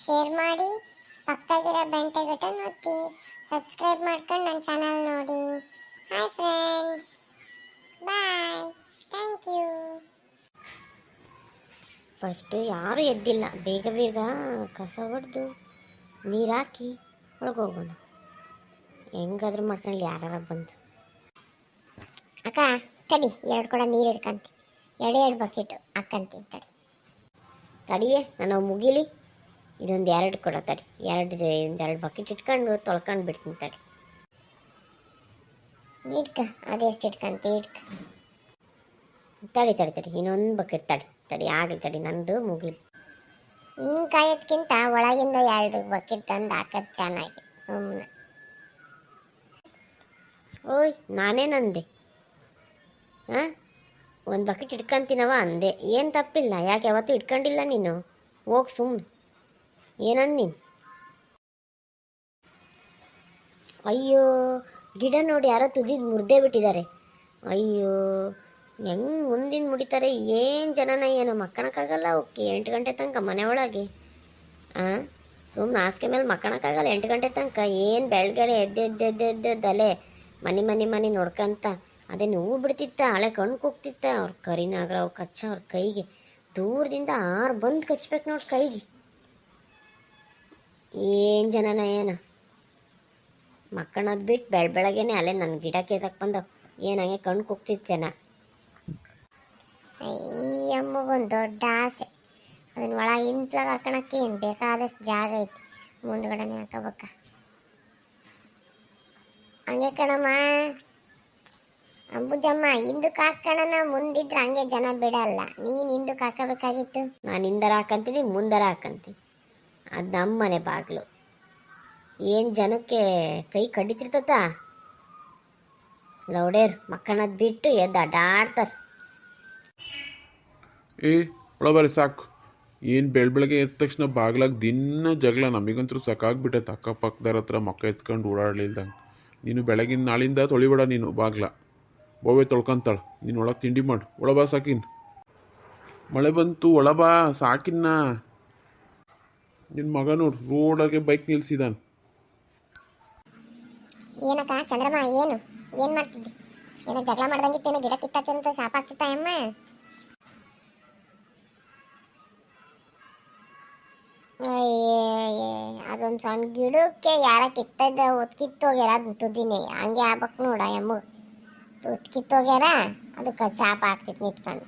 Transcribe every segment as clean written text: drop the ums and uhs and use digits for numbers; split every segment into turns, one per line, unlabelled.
Share ಮಾಡಿ, ಪಕ್ಕದಾಗಿರೋ ಬೆಂಟೆ button ಒತ್ತಿ subscribe ಮಾಡ್ಕೊಂಡು ನನ್ನ ಚಾನಲ್ ನೋಡಿ. Hi friends, bye, thank you.
First ಯಾರೂ ಎದ್ದಿಲ್ಲ, ಬೇಗ ಬೇಗ ಕಸ ಹೊಡೆದು ನೀರು ಹಾಕಿ ಒಳಗೆ ಹೋಗೋಣ. ಹೆಂಗಾದ್ರೂ ಮಾಡ್ಕೊಳ್ಳಿ ಯಾರು ಬಂದು. ಅಕ್ಕ ತಡಿ, 2 ಕೊಡ ನೀರು ಹಿಡ್ಕಂತಿ, 2 ಬಕೆಟು ಹಾಕ್ಕಂತೀನಿ ತಡಿಯೇ ನಾನು ಮುಗಿಲಿ. ಇದೊಂದು 2 ಕೊಡ ತಡಿ, 2 ಬಕೆಟ್ ಇಟ್ಕೊಂಡು ತೊಳ್ಕೊಂಡು ಬಿಡ್ತೀನಿ ತಡಿ. ಇಟ್ಕ ಅದೆಷ್ಟು ಇಟ್ಕಂತಿ ಇಟ್ಕ. ತಡಿ ಇನ್ನೊಂದು ಬಕೆಟ್ ತಡಿ ಆಗಲಿ ತಡಿ, ನಂದು ಮುಗಿಲಿ. ಹಿಂಗೆ ಕಾಯೋದ್ಕಿಂತ ಒಳಗಿಂದ 2 ಬಕೆಟ್ ತಂದು ಹಾಕೋದು ಚೆನ್ನಾಗಿ. ಸುಮ್ಮನೆ ಓಯ್ ನಾನೇನಂದೆ? ಹಾಂ, 1 ಬಕೆಟ್ ಇಟ್ಕೊಂತೀನವ ಅಂದೆ, ಏನು ತಪ್ಪಿಲ್ಲ. ಯಾಕೆ ಯಾವತ್ತೂ ಇಟ್ಕೊಂಡಿಲ್ಲ ನೀನು? ಹೋಗಿ ಸುಮ್ಮನೆ ಏನಂದು ನೀನು? ಅಯ್ಯೋ, ಗಿಡ ನೋಡಿ ಯಾರೋ ತುದಿದು ಮುರಿದೇ ಬಿಟ್ಟಿದ್ದಾರೆ. ಅಯ್ಯೋ, ಹೆಂಗೆ ಮುಂದಿನ ಮುಡಿತಾರೆ, ಏನು ಜನನ ಏನೋ. ಮಕ್ಕಳಕ್ಕಾಗಲ್ಲ ಓಕೆ 8 ಗಂಟೆ ತನಕ ಮನೆ ಒಳಗೆ. ಹಾಂ, ಸುಮ್ಮನೆ ಹಾಸಿಗೆ ಮೇಲೆ ಮಕ್ಕಳಕ್ಕಾಗಲ್ಲ 8 ಗಂಟೆ ತನಕ. ಏನು ಬೆಳಗ್ಗೆ ಎದ್ದೆದ್ದೆದ್ದೆದ್ದೆದ್ದಲೆ ಮನೆ ನೋಡ್ಕೊಂತ ಅದೇ ನೋವು ಬಿಡ್ತಿತ್ತ, ಹಳೆ ಕಣ್ಣು ಕೂಗ್ತಿತ್ತ. ಅವ್ರ ಕರಿನಾಗ್ರ ಅವು ಕಚ್ಚ ಅವ್ರ ಕೈಗೆ ದೂರದಿಂದ 6 ಬಂದು ಕಚ್ಬೇಕು ನೋಡಿ ಕೈಗೆ. ಏನು ಜನನ ಏನ ಮಕ್ಕಳದ್ದು ಬಿಟ್ಟು ಬೆಳಗ್ಗೆನೆ ಅಲ್ಲೇ ನನ್ನ ಗಿಡ ಕೇಸಕ್ಕೆ ಬಂದವು. ಏನು ಹಂಗೆ ಕಣ್ಣು ಕೂಗ್ತಿತ್ತೇನ.
ಅಮ್ಮಗೊಂದು ದೊಡ್ಡ ಆಸೆ, ಅದನ್ನ ಒಳಗೆ ಇಂಟ್ಲಾಗ ಹಾಕೋಣಕ್ಕೆ ಏನು ಬೇಕಾದಷ್ಟು ಜಾಗ ಐತಿ, ಮುಂದ್ಗಡೆನೆ ಹಾಕೋಬೇಕ. ಹಂಗೆ ಕಣಮ್ಮ ಅಂಬುಜಮ್ಮ, ಹಿಂದಕ್ಕೆ ಹಾಕೋಣ, ಮುಂದಿದ್ರೆ ಹಂಗೆ ಜನ ಬಿಡಲ್ಲ. ನೀನು ಹಿಂದಕ್ಕೆ ಹಾಕೋಬೇಕಾಗಿತ್ತು.
ನಾನು ಹಿಂದರ ಹಾಕಂತೀನಿ, ಮುಂದರ ಹಾಕಂತೀನಿ. ಅದು ನಮ್ಮ ಮನೆ ಬಾಗಿಲು. ಏನು ಜನಕ್ಕೆ ಕೈ ಕಡಿತಿರ್ತತ. ಲೌಡೇರ್ ಮಕ್ಕಳದ್ದು ಬಿಟ್ಟು ಎದ್ದು ಅಡ್ಡಾಡ್ತಾರೆ.
ಒಳಬರಿ ಸಾಕು. ಏನು ಬೆಳಗ್ಗೆ ಎದ್ದ ತಕ್ಷಣ ಬಾಗ್ಲಾಗ ದಿನ ಜಗಳ. ನಮಗಂತೂ ಸಾಕಾಗ್ಬಿಟ್ಟೈತೆ ಅಕ್ಕಪಕ್ಕದವ್ರ ಹತ್ರ ಮಕ್ಕ ಎತ್ಕೊಂಡು ಓಡಾಡ್ಲಿಲ್ದಂಗೆ. ನೀನು ಬೆಳಗಿನ ನಾಳಿಂದ ತೊಳಿಬೇಡ ನೀನು ಬಾಗ್ಲ. ಬೋವೆ ತೊಳ್ಕೊಂತಾಳೆ, ನೀನು ಒಳಗೆ ತಿಂಡಿ ಮಾಡು. ಒಳಬಾ ಸಾಕಿನ್, ಮಳೆ ಬಂತು ಒಳಬಾ ಸಾಕಿನ್ನ. ನಿನ್ನ ಮಗ ನೋಡು ರೋಡಾಗೆ ಬೈಕ್ ನಿಲ್ಸಿದಾನೆ.
ಏನಕ್ಕ ಚಂದ್ರಮ್ಮ, ಏನು ಮಾಡ್ತಿದ್ದಿ? ಏನೋ ಜಗಳ ಮಾಡ್ದಂಗಿತ್ತೇನೋ, ಗಿಡ ಕಿತ್ತಾಚಂತ ಶಾಪ ಆಗ್ತಿತ್ತ ಅಮ್ಮ? ಅದೊಂದು ಸಣ್ಣ ಗಿಡಕ್ಕೆ ಯಾರ ಕಿತ್ತದ ಕಿತ್ತೋಗ್ಯಾರ, ಅದನ್ನ ತುದಿನೇ ಹಂಗೆ ಆಗ್ಬೇಕು ನೋಡ. ಎಮ್ಮ ಕಿತ್ತೋಗ್ಯಾರ, ಅದಕ್ಕೆ ಶಾಪ ಆಗ್ತಿತ್ತು ನಿಂತ್ಕೊಂಡು.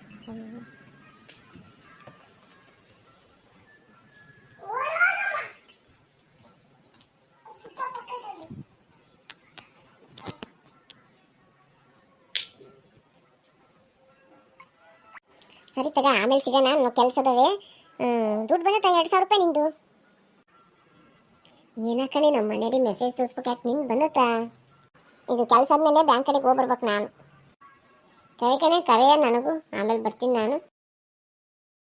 ಸರಿ ತಗ, ಆಮೇಲೆ ಸಿಗೋಣ. ನಾವು ಕೆಲಸದವೇ ದುಡ್ಡು ಬಂದತ್ತ 2,000 ರೂಪಾಯಿ ನಿಂದು. ಏನಕ್ಕಣೆ ನಮ್ಮ ಮನೆಯಲ್ಲಿ ಮೆಸೇಜ್ ತೋರಿಸ್ಬೇಕು, ಯಾಕೆ ನಿಂಗೆ ಬಂದತ್ತಾ? ಇದು ಕೆಲಸ ಆದಮೇಲೆ ಬ್ಯಾಂಕ್ ಕಡೆಗೆ ಹೋಗ್ಬರ್ಬೇಕು ನಾನು. ಕಣೆ ಕರೆಯ ನನಗೂ, ಆಮೇಲೆ ಬರ್ತೀನಿ ನಾನು.